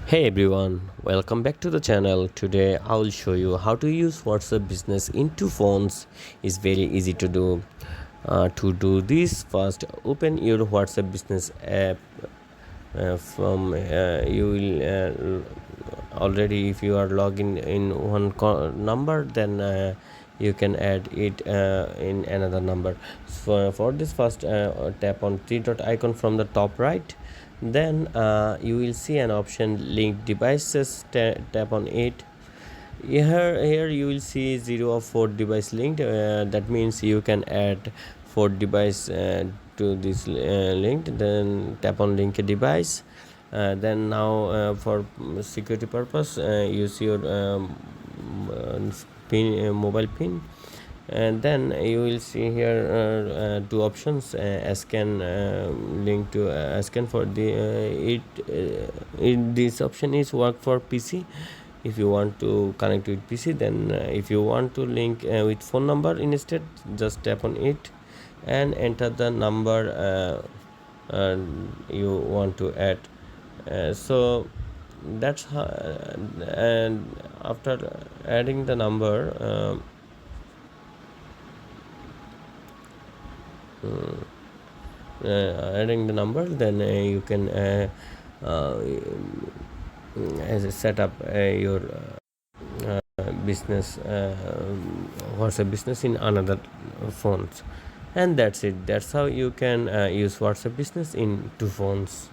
Hey everyone, welcome back to the channel. Today I will show you how to use WhatsApp Business in two phones. It's very easy to do. To do this, first open your WhatsApp Business app. From you will already, if you are logging in one number, then you can add it in another number. For this, first tap on three dot icon from the top right. Then you will see an option link devices. Tap on it. Here you will see 0 of 4 device linked. That means you can add 4 device to this linked. Then tap on link a device. Then now for security purpose, use your mobile pin, and then you will see here two options. Scan link to scan for the this option is work for PC. If you want to connect with PC, then if you want to link with phone number instead, just tap on it and enter the number you want to add. So that's how, and after adding the number, then you can as a set up your business WhatsApp Business in another phones, and that's it. That's how you can use WhatsApp Business in two phones.